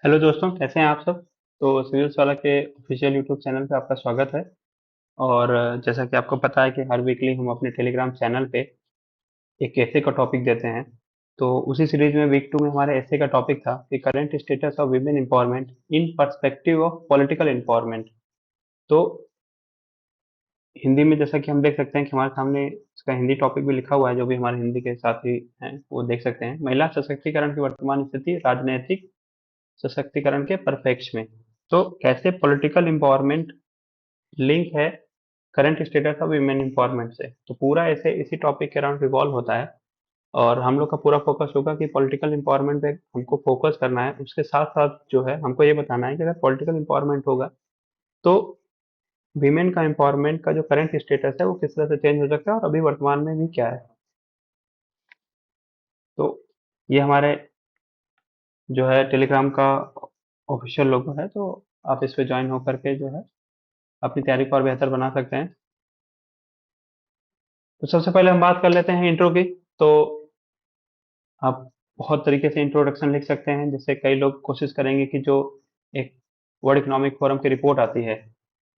Hello दोस्तों, कैसे हैं आप सब। तो सिविल्स वाला के ऑफिशियल यूट्यूब चैनल पे आपका स्वागत है। और जैसा कि आपको पता है कि हर वीकली हम अपने टेलीग्राम चैनल पे एक ऐसे का टॉपिक देते हैं। तो उसी सीरीज में वीक 2 में हमारे ऐसे का टॉपिक था कि current status of women empowerment in perspective of political empowerment. तो हिंदी में जैसा कि हम देख सकते हैं कि हमारे सामने इसका हिंदी टॉपिक भी लिखा हुआ है, जो भी हमारे हिंदी के साथी हैं वो देख सकते हैं। महिला सशक्तिकरण की वर्तमान स्थिति राजनीतिक सशक्तिकरण के परिप्रेक्ष्य में। तो कैसे पॉलिटिकल एम्पावरमेंट लिंक है current status of women empowerment से। तो पूरा ऐसे इसी टॉपिक के अराउंड रिवॉल्व होता है। और हम लोग का पूरा फोकस होगा कि पॉलिटिकल एम्पावरमेंट पे हमको फोकस करना है। उसके साथ साथ जो है हमको ये बताना है कि अगर पॉलिटिकल एम्पावरमेंट होगा तो विमेन का एम्पावरमेंट का जो करंट स्टेटस है वो किस तरह से चेंज हो सकता है और अभी वर्तमान में भी क्या है। तो ये हमारे जो है टेलीग्राम का ऑफिशियल लोगो है। तो आप इस पे ज्वाइन होकर के जो है अपनी तैयारी को और बेहतर बना सकते हैं। तो सबसे पहले हम बात कर लेते हैं इंट्रो की। तो आप बहुत तरीके से इंट्रोडक्शन लिख सकते हैं। जैसे कई लोग कोशिश करेंगे कि जो एक वर्ल्ड इकोनॉमिक फोरम की रिपोर्ट आती है,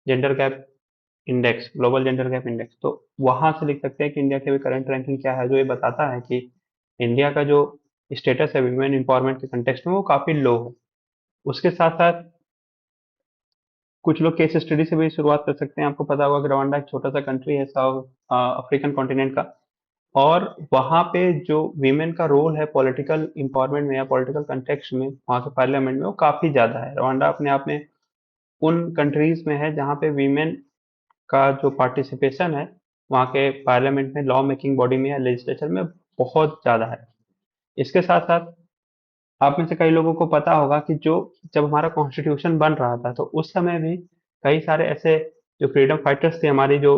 gender gap index, global gender gap index, तो वहां से लिख सकते हैं कि इंडिया की अभी करंट रैंकिंग क्या है, जो ये बताता है कि इंडिया का जो स्टेटस है वुमेन एम्पावरमेंट के कंटेक्स्ट में वो काफी लो है। उसके साथ साथ कुछ लोग केस स्टडी से भी शुरुआत कर सकते हैं। आपको पता होगा कि रवांडा एक छोटा सा कंट्री है साउथ अफ्रीकन कॉन्टिनेंट का। और वहाँ पे जो वीमेन का रोल है पॉलिटिकल एम्पावरमेंट में या पॉलिटिकल कंटेक्स्ट में वहाँ के पार्लियामेंट में वो काफ़ी ज़्यादा है। रवांडा अपने आप में उन कंट्रीज में है जहाँ पे वीमेन का जो पार्टिसिपेशन है वहाँ के पार्लियामेंट में, लॉ मेकिंग बॉडी में या लेजिस्लेचर में बहुत ज़्यादा है। इसके साथ साथ आप में से कई लोगों को पता होगा कि जो जब हमारा कॉन्स्टिट्यूशन बन रहा था तो उस समय भी कई सारे ऐसे जो फ्रीडम फाइटर्स थे, हमारी जो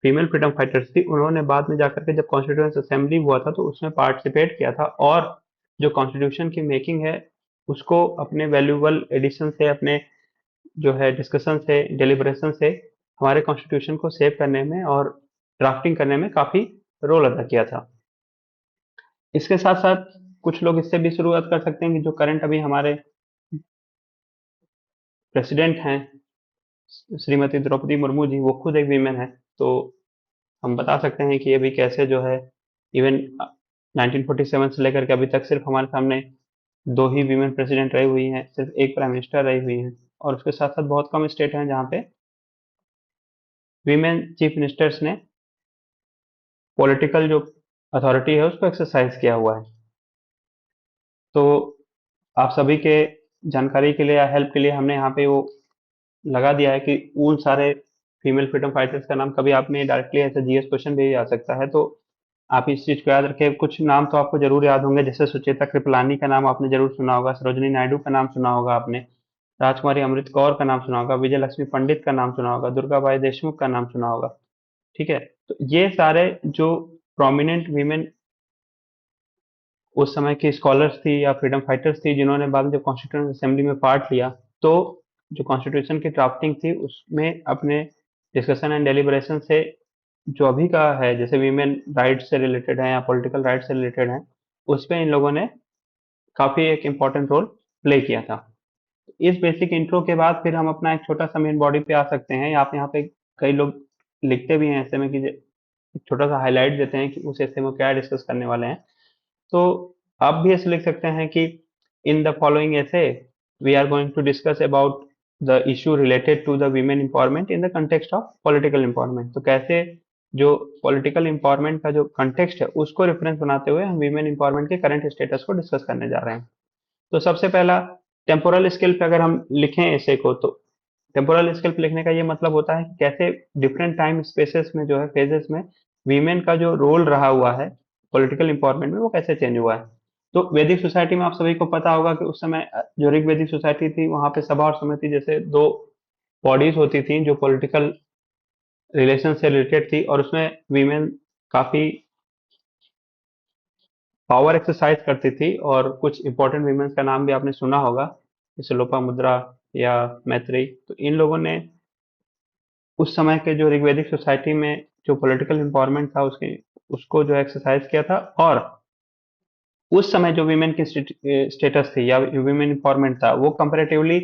फीमेल फ्रीडम फाइटर्स थी, उन्होंने बाद में जाकर के जब कॉन्स्टिट्यूशन असेंबली हुआ था तो उसमें पार्टिसिपेट किया था। और जो कॉन्स्टिट्यूशन की मेकिंग है उसको अपने वैल्यूबल एडिशन से, अपने जो है डिस्कशन से, डेलिब्रेशन से हमारे कॉन्स्टिट्यूशन को सेव करने में और ड्राफ्टिंग करने में काफी रोल अदा किया था। इसके साथ साथ कुछ लोग इससे भी शुरुआत कर सकते हैं कि जो करंट अभी हमारे प्रेसिडेंट हैं श्रीमती द्रौपदी मुर्मू जी, वो खुद एक वीमेन है। तो हम बता सकते हैं कि अभी कैसे जो है इवन 1947 से लेकर के अभी तक सिर्फ हमारे सामने दो ही वीमेन प्रेसिडेंट रही हुई हैं, सिर्फ एक प्राइम मिनिस्टर रही हुई हैं। और उसके साथ साथ बहुत कम स्टेट हैं जहाँ पे वीमेन चीफ मिनिस्टर्स ने पॉलिटिकल जो अथॉरिटी है उसको एक्सरसाइज किया हुआ है। तो आप सभी के जानकारी के लिए या हेल्प के लिए हमने यहाँ पे वो लगा दिया है कि उन सारे फीमेल फ्रीडम फाइटर्स का नाम कभी आप में डायरेक्टली ऐसे जीएस क्वेश्चन भी आ सकता है। तो आप इस चीज को याद रखें। कुछ नाम तो आपको जरूर याद होंगे, जैसे सुचेता कृपलानी का नाम आपने जरूर सुना होगा, सरोजनी नायडू का नाम सुना होगा आपने, राजकुमारी अमृत कौर का नाम सुना होगा, विजय लक्ष्मी पंडित का नाम सुना होगा, दुर्गाबाई देशमुख का नाम सुना होगा। ठीक है। तो ये सारे जो प्रोमिनेंट वीमेन उस समय की स्कॉलर्स थी या फ्रीडम फाइटर्स थी, जिन्होंने बाद में जब कॉन्स्टिट्यूशन असेंबली में पार्ट लिया, तो जो कॉन्स्टिट्यूशन की ड्राफ्टिंग थी उसमें अपने डिस्कशन एंड डेलिब्रेशन से जो अभी का है, जैसे वीमेन राइट्स से रिलेटेड है या पॉलिटिकल राइट्स से रिलेटेड है, उस पे इन लोगों ने काफी एक इम्पोर्टेंट रोल प्ले किया था। इस बेसिक इंट्रो के बाद फिर हम अपना एक छोटा सा मेन बॉडी पे आ सकते हैं। आप यहाँ पे कई लोग लिखते भी हैं ऐसे में कि एक छोटा सा हाईलाइट देते हैं कि उस ऐसे में क्या डिस्कस करने वाले हैं। तो आप भी ऐसे लिख सकते हैं कि इन द फॉलोइंग ऐसे we are going to discuss about the issue related to the women empowerment in the context of political empowerment. तो कैसे जो पॉलिटिकल एम्पावरमेंट का जो कंटेक्स्ट है उसको रेफरेंस बनाते हुए हम वीमेन एम्पावरमेंट के करंट स्टेटस को डिस्कस करने जा रहे हैं। तो सबसे पहला, टेम्पोरल स्केल पे अगर हम लिखें ऐसे को, तो टेम्पोरल स्केल पे लिखने का ये मतलब होता है कि कैसे डिफरेंट टाइम स्पेसेस में जो है फेजेस में वीमेन का जो रोल रहा हुआ है पॉलिटिकल इंपॉर्मेंट में वो कैसे चेंज हुआ है। तो वैदिक सोसाइटी में आप सभी को पता होगा कि उस समय जो ऋग वैदिक सोसाइटी थी वहां पे सभा और समिति जैसे दो बॉडीज होती थी जो पॉलिटिकल रिलेशन से रिलेटेड थी, और उसमें वीमेन काफी पावर एक्सरसाइज करती थी। और कुछ इंपॉर्टेंट वीमेंस का नाम भी आपने सुना होगा, जैसे लोपामुद्रा या मैत्रेयी। तो इन लोगों ने उस समय के जो ऋग्वैदिक सोसाइटी में जो पॉलिटिकल एम्पावरमेंट था उसके उसको जो एक्सरसाइज किया था। और उस समय जो वीमेन की स्टेटस थी या वीमेन एम्पावरमेंट था वो कंपेरेटिवली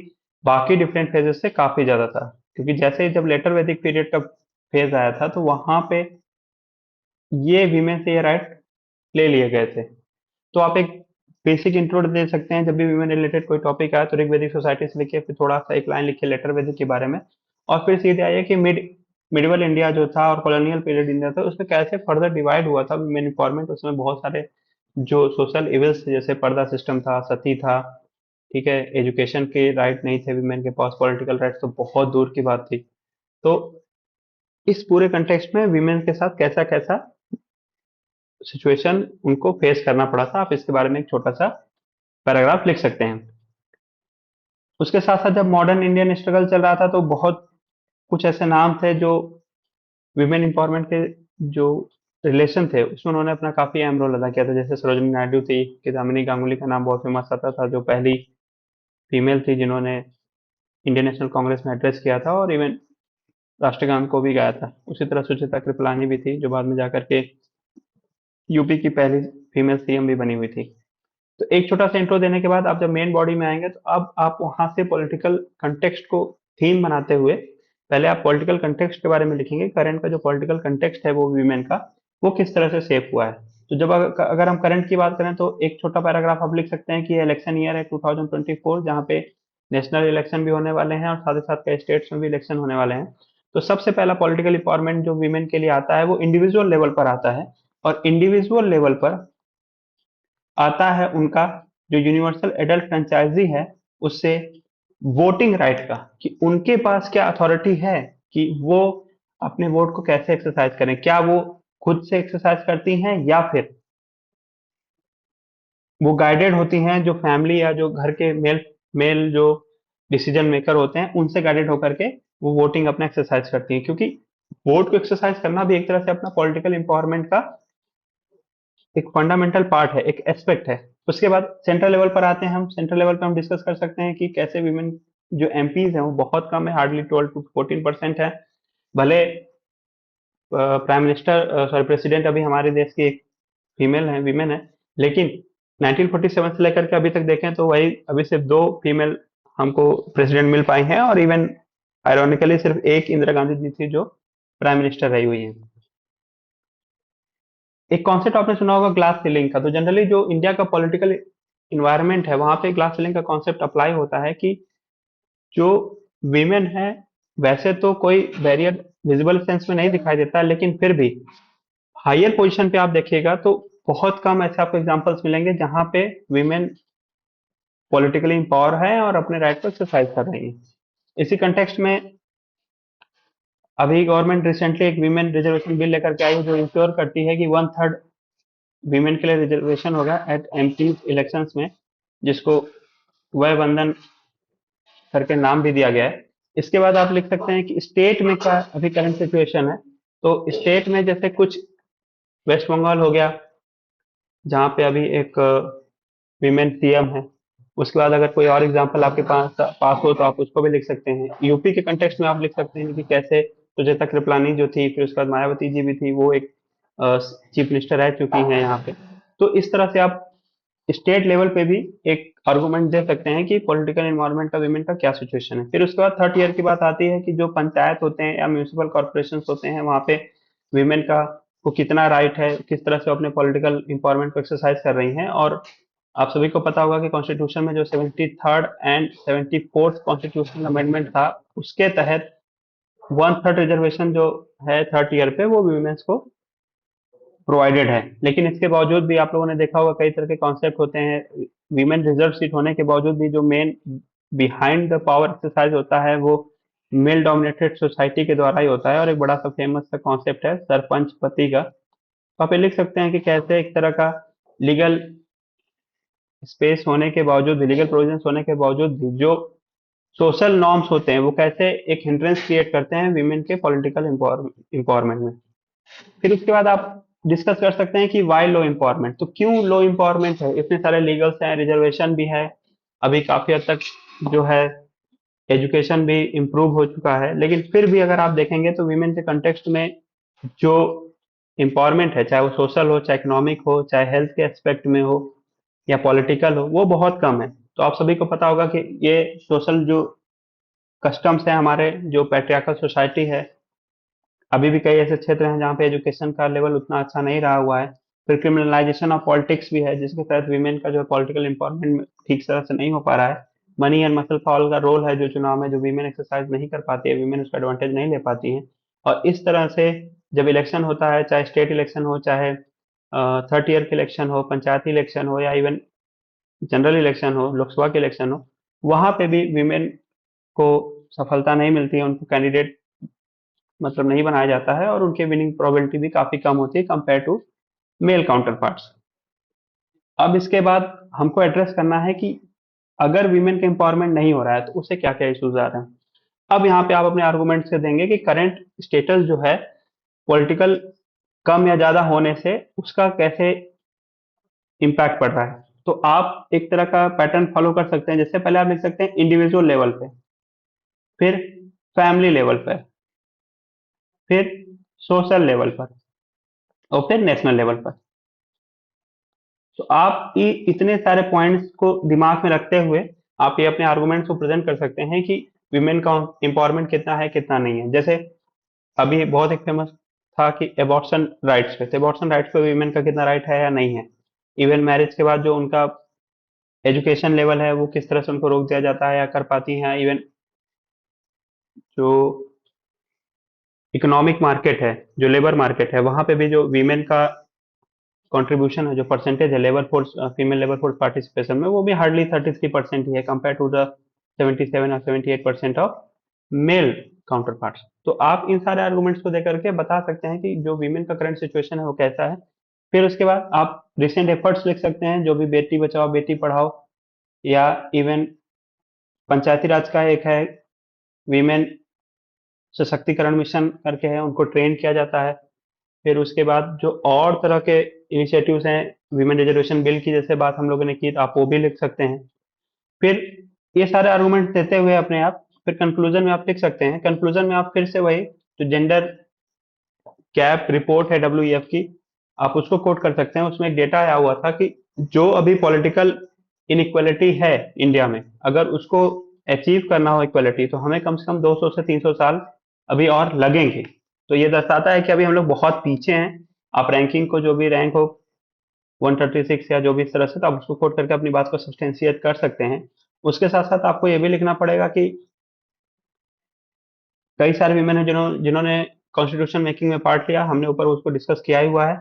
बाकी डिफरेंट फेजेस से काफी ज्यादा था, क्योंकि जैसे ही जब लेटर वैदिक पीरियड का फेज आया था तो वहां पे ये वीमेन से ये राइट ले लिए गए थे। तो आप एक बेसिक इंट्रो दे सकते हैं, जब भी वीमेन रिलेटेड कोई टॉपिक आया तो ऋग्वेदिक सोसाइटी से लिखिए, फिर थोड़ा सा एक लाइन लिखिए लेटर वैदिक के बारे में, और फिर सीधे आइए कि मिडिवल इंडिया जो था और कॉलोनियल पीरियड इंडिया था उसमें कैसे फर्दर डिवाइड हुआ था वीमेन एम्पावरमेंट। उसमें बहुत सारे जो सोशल इविल्स थे, जैसे पर्दा सिस्टम था, सती था, ठीक है, एजुकेशन के राइट नहीं थे वीमेन के पास, पॉलिटिकल राइट्स तो बहुत दूर की बात थी। तो इस पूरे कंटेक्स्ट में वीमेन के साथ कैसा कैसा सिचुएशन उनको फेस करना पड़ा था, आप इसके बारे में एक छोटा सा पैराग्राफ लिख सकते हैं। उसके साथ साथ जब मॉडर्न इंडियन स्ट्रगल चल रहा था तो बहुत कुछ ऐसे नाम थे जो विमेन एम्पावरमेंट के जो रिलेशन थे उसमें उन्होंने अपना काफी अहम रोल अदा किया था। जैसे सरोजिनी नायडू थी, किदामिनी गांगुली का नाम बहुत फेमस आता था, जो पहली फीमेल थी जिन्होंने इंडियन नेशनल कांग्रेस में एड्रेस किया था और इवन राष्ट्रगान को भी गाया था। उसी तरह सुचित्रा कृपलानी भी थी जो बाद में जाकर के यूपी की पहली फीमेल सीएम भी बनी हुई थी। तो एक छोटा सा इंट्रो देने के बाद आप जब मेन बॉडी में आएंगे तो अब आप वहां से पॉलिटिकल कंटेक्स्ट को थीम बनाते हुए पहले आप पॉलिटिकल कंटेक्स्ट के बारे में लिखेंगे, करंट का जो पॉलिटिकल कंटेक्स्ट है वो वीमेन का वो किस तरह से शेप हुआ है। तो जब अगर हम करंट की बात करें तो एक छोटा पैराग्राफ आप लिख सकते हैं कि ये इलेक्शन ईयर है 2024, जहाँ पे नेशनल इलेक्शन भी होने वाले हैं और साथ ही साथ कई स्टेट्स में भी इलेक्शन होने वाले हैं। तो सबसे पहला पॉलिटिकल इंपॉर्मेंट जो वीमेन के लिए आता है वो इंडिविजुअल लेवल पर आता है, और इंडिविजुअल लेवल पर आता है उनका जो यूनिवर्सल एडल्ट फ्रेंचाइजी है उससे वोटिंग राइट का, कि उनके पास क्या अथॉरिटी है कि वो अपने वोट को कैसे एक्सरसाइज करें, क्या वो खुद से एक्सरसाइज करती हैं या फिर वो गाइडेड होती हैं जो फैमिली या जो घर के मेल मेल जो डिसीजन मेकर होते हैं उनसे गाइडेड होकर के वो वोटिंग अपना एक्सरसाइज करती हैं। क्योंकि वोट को एक्सरसाइज करना भी एक तरह से अपना पॉलिटिकल इंपावरमेंट का एक फंडामेंटल पार्ट है, एक एस्पेक्ट है। उसके बाद सेंट्रल लेवल पर आते हैं हम। सेंट्रल लेवल पर हम डिस्कस कर सकते हैं कि कैसे वीमेन जो एमपीज हैं वो बहुत कम है, हार्डली 12 to 14% है। भले प्राइम मिनिस्टर सॉरी प्रेसिडेंट अभी हमारे देश की एक फीमेल है, वीमेन है, लेकिन 1947 से लेकर के अभी तक देखें तो वही अभी सिर्फ दो फीमेल हमको प्रेसिडेंट मिल पाई हैं, और इवन आयरॉनिकली सिर्फ एक इंदिरा गांधी जी थी जो प्राइम मिनिस्टर रही हुई हैं। एक कॉन्सेप्ट आपने सुना होगा ग्लास सीलिंग का। तो जनरली जो इंडिया का पॉलिटिकल इन्वायरमेंट है वहां पे ग्लास सीलिंग का कॉन्सेप्ट अप्लाई होता है कि जो वीमेन है वैसे तो कोई बैरियर विजिबल सेंस में नहीं दिखाई देता, लेकिन फिर भी हायर पोजीशन पे आप देखिएगा तो बहुत कम ऐसे आपको एग्जांपल्स मिलेंगे जहां पे वीमेन पॉलिटिकली इंपावर है और अपने राइट को एक्सरसाइज कर रही है। इसी कंटेक्स्ट में अभी गवर्नमेंट रिसेंटली एक वीमेन रिजर्वेशन बिल लेकर के आई है जो इंश्योर करती है कि 1/3 वीमेन के लिए रिजर्वेशन होगा एट एमपी इलेक्शंस में, जिसको वय वंदन करके नाम भी दिया गया है। इसके बाद आप लिख सकते हैं कि स्टेट में क्या अभी करंट सिचुएशन है। तो स्टेट में जैसे कुछ वेस्ट बंगाल हो गया जहाँ पे अभी एक वीमेन सीएम है। उसके बाद अगर कोई और एग्जांपल आपके पास पास हो तो आप उसको भी लिख सकते हैं। यूपी के कंटेक्स्ट में आप लिख सकते हैं कि कैसे सुचेता कृपलानी जो थी, फिर उसके बाद मायावती जी भी थी, वो एक चीफ मिनिस्टर रह चुकी हैं यहाँ पे। तो इस तरह से आप स्टेट लेवल पे भी एक आर्गुमेंट दे सकते हैं कि पॉलिटिकल एनवायरनमेंट का वीमेन का क्या सिचुएशन है। फिर उसके बाद थर्ड ईयर की बात आती है कि जो पंचायत होते हैं या म्यूनिसिपल कॉर्पोरेशन होते हैं वहाँ पे वीमेन का को कितना राइट है, किस तरह से वो अपने पॉलिटिकल इंपावरमेंट को एक्सरसाइज कर रही हैं। और आप सभी को पता होगा कि कॉन्स्टिट्यूशन में जो 73rd and 74th constitutional amendment था उसके तहत 1/3 रिजर्वेशन जो है थर्ड ईयर पे वो वीमेंस को प्रोवाइडेड है। लेकिन इसके बावजूद भी आप लोगों ने देखा होगा कई तरह के कॉन्सेप्ट होते हैं, वीमेन रिजर्व सीट होने के बावजूद भी जो main behind the power exercise होता है वो मेल डोमिनेटेड सोसाइटी के द्वारा ही होता है। और एक बड़ा सा फेमस सा कॉन्सेप्ट है सरपंच पति का। तो आप ये लिख सकते हैं कि कैसे एक तरह का लीगल स्पेस होने के बावजूद भी, लीगल प्रोविजंस होने के बावजूद भी जो सोशल नॉर्म्स होते हैं वो कैसे एक हिंड्रेंस क्रिएट करते हैं वीमेन के पॉलिटिकल इंपावरमेंट में। फिर उसके बाद आप डिस्कस कर सकते हैं कि वाई लो इम्पावरमेंट, तो क्यों लो इम्पावरमेंट है। इतने सारे लीगल्स हैं, रिजर्वेशन भी है, अभी काफी हद तक जो है एजुकेशन भी इम्प्रूव हो चुका है, लेकिन फिर भी अगर आप देखेंगे तो वीमेन के कंटेक्स्ट में जो इम्पावरमेंट है, चाहे वो सोशल हो, चाहे इकोनॉमिक हो, चाहे हेल्थ के एस्पेक्ट में हो, या पॉलिटिकल हो, वो बहुत कम है। तो आप सभी को पता होगा कि ये सोशल जो कस्टम्स है हमारे, जो पैट्रियार्कल सोसाइटी है, अभी भी कई ऐसे क्षेत्र हैं जहाँ पे एजुकेशन का लेवल उतना अच्छा नहीं रहा हुआ है। फिर क्रिमिनलाइजेशन ऑफ पॉलिटिक्स भी है, जिसके तहत वीमेन का जो पॉलिटिकल एम्पावरमेंट ठीक तरह से नहीं हो पा रहा है। मनी एंड मसल फॉल का रोल है जो चुनाव में, जो वीमेन एक्सरसाइज नहीं कर पाती है, वीमेन उसका एडवांटेज नहीं ले पाती हैं। और इस तरह से जब इलेक्शन होता है, चाहे स्टेट इलेक्शन हो, चाहे थर्ड ईयर के इलेक्शन हो, पंचायती इलेक्शन हो, या इवन जनरल इलेक्शन हो, लोकसभा के इलेक्शन हो, वहां पे भी वीमेन को सफलता नहीं मिलती है, उनको कैंडिडेट मतलब नहीं बनाया जाता है, और उनके विनिंग प्रोबेबिलिटी भी काफी कम होती है compare to male counter parts. अब इसके बाद हमको एड्रेस करना है कि अगर वीमेन का एम्पावरमेंट नहीं हो रहा है तो उसे क्या क्या इश्यूज आ रहे हैं। अब यहाँ पे आप अपने आर्गूमेंट से देंगे कि करंट स्टेटस जो है पॉलिटिकल कम या ज्यादा होने से उसका कैसे इम्पैक्ट पड़ रहा है। तो आप एक तरह का पैटर्न फॉलो कर सकते हैं, जैसे पहले आप लिख सकते हैं इंडिविजुअल लेवल पे, फिर फैमिली लेवल पर, फिर सोशल लेवल पर, और फिर नेशनल लेवल पर। तो आप ये इतने सारे पॉइंट्स को दिमाग में रखते हुए आप ये अपने आर्गुमेंट्स को प्रेजेंट कर सकते हैं कि विमेन का एम्पावरमेंट कितना है कितना नहीं है। जैसे अभी बहुत एक फेमस था कि एबॉर्शन राइट्स पे, तो एबॉर्शन राइट्स पे विमेन का कितना राइट है या नहीं है। इवन मैरिज के बाद जो उनका एजुकेशन लेवल है वो किस तरह से उनको रोक दिया जाता है या कर पाती हैं। इवन जो इकोनॉमिक मार्केट है, जो लेबर मार्केट है, वहां पे भी जो वीमेन का कंट्रीब्यूशन है, जो परसेंटेज है labour force, female labour force participation में, वो भी हार्डली 33% ही है कंपेयर टू द 77 और 78% ऑफ मेल काउंटर पार्ट्स। तो आप इन सारे आर्गूमेंट्स को देकर के बता सकते हैं कि जो वीमेन का करंट सिचुएशन है वो कैसा है। फिर उसके बाद आप रिसेंट एफर्ट्स लिख सकते हैं, जो भी बेटी बचाओ बेटी पढ़ाओ, या इवन पंचायती राज का एक है वीमेन सशक्तिकरण मिशन करके है, उनको ट्रेन किया जाता है। फिर उसके बाद जो और तरह के इनिशिएटिव्स हैं, विमेन रिजर्वेशन बिल की जैसे बात हम लोगों ने की, तो आप वो भी लिख सकते हैं। फिर ये सारे आर्गुमेंट देते हुए अपने आप फिर कंक्लूजन में आप लिख सकते हैं। कंक्लूजन में आप फिर से वही जो जेंडर गैप रिपोर्ट है डब्ल्यू की, आप उसको कोट कर सकते हैं। उसमें एक डेटा आया हुआ था कि जो अभी पॉलिटिकल इनइक्वालिटी है इंडिया में, अगर उसको अचीव करना हो इक्वालिटी, तो हमें कम से कम 200 से 300 साल अभी और लगेंगे। तो ये दर्शाता है कि अभी हम लोग बहुत पीछे हैं। आप रैंकिंग को जो भी रैंक हो 136 या जो भी इस तरह से, तो आप उसको कोट करके अपनी बात को सब्सटेंशिएट कर सकते हैं। उसके साथ साथ आपको ये भी लिखना पड़ेगा कि कई सारे विमेन हैं जिन्होंने कॉन्स्टिट्यूशन मेकिंग में पार्ट लिया, हमने ऊपर उसको डिस्कस किया ही हुआ है।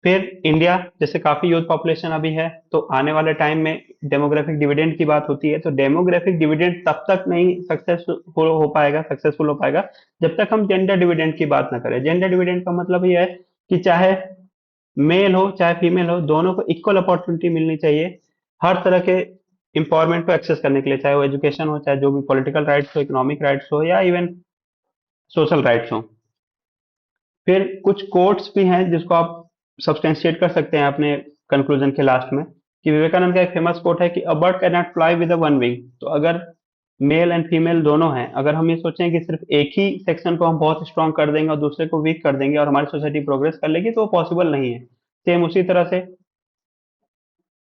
फिर इंडिया जैसे काफी यूथ पॉपुलेशन अभी है, तो आने वाले टाइम में डेमोग्राफिक डिविडेंड की बात होती है, तो डेमोग्राफिक डिविडेंड तब तक नहीं सक्सेसफुल हो पाएगा जब तक हम जेंडर डिविडेंड की बात ना करें। जेंडर डिविडेंड का मतलब ये है कि चाहे मेल हो चाहे फीमेल हो, दोनों को इक्वल अपॉर्चुनिटी मिलनी चाहिए हर तरह के इंपॉवरमेंट को एक्सेस करने के लिए, चाहे वो एजुकेशन हो, चाहे जो भी पॉलिटिकल राइट्स हो, इकोनॉमिक राइट्स हो, या इवन सोशल राइट्स हो। फिर कुछ कोट्स भी हैं जिसको आप सब्सटेंशिएट कर सकते हैं अपने कंक्लूजन के लास्ट में, कि विवेकानंद का एक फेमस कोट है कि a bird can not fly with a one wing. तो अगर मेल एंड फीमेल दोनों हैं, अगर हम ये सोचें कि सिर्फ एक ही सेक्शन को हम बहुत स्ट्रांग कर देंगे और दूसरे को वीक कर देंगे और हमारी सोसाइटी प्रोग्रेस कर लेगी, तो वो पॉसिबल नहीं है। सेम उसी तरह से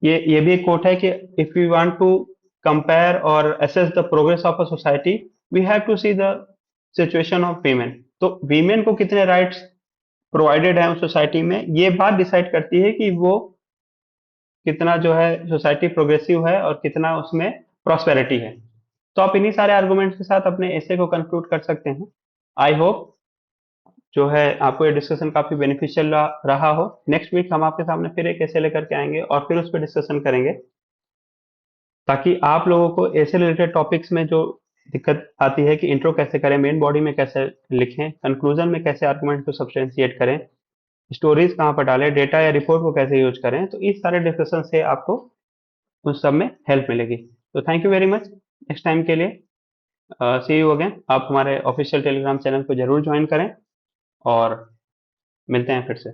ये भी एक कोट है कि if we want to compare और assess the progress of a society, we have to see the situation of women. तो वीमेन को कितने राइट्स प्रोवाइडेड है उस सोसाइटी में, ये बात डिसाइड करती है कि वो कितना जो है सोसाइटी प्रोग्रेसिव है और कितना उसमें प्रॉस्पेरिटी है। तो आप इन्हीं सारे आर्गुमेंट्स के साथ अपने एसे को कंक्लूड कर सकते हैं। आई होप जो है आपको ये डिस्कशन काफी बेनिफिशियल रहा हो। नेक्स्ट वीक हम आपके सामने फिर एक ऐसे लेकर के आएंगे और फिर उस पर डिस्कशन करेंगे, ताकि आप लोगों को ऐसे रिलेटेड टॉपिक्स में जो दिक्कत आती है कि इंट्रो कैसे करें, मेन बॉडी में कैसे लिखें, कंक्लूजन में कैसे आर्गुमेंट को सब्सटेंशिएट करें, स्टोरीज कहाँ पर डालें, डेटा या रिपोर्ट को कैसे यूज करें, तो इस सारे डिस्कशन से आपको उस सब में हेल्प मिलेगी। तो thank you very much. Next time के लिए सी यू अगेन। आप हमारे ऑफिशियल टेलीग्राम चैनल को जरूर ज्वाइन करें और मिलते हैं फिर से।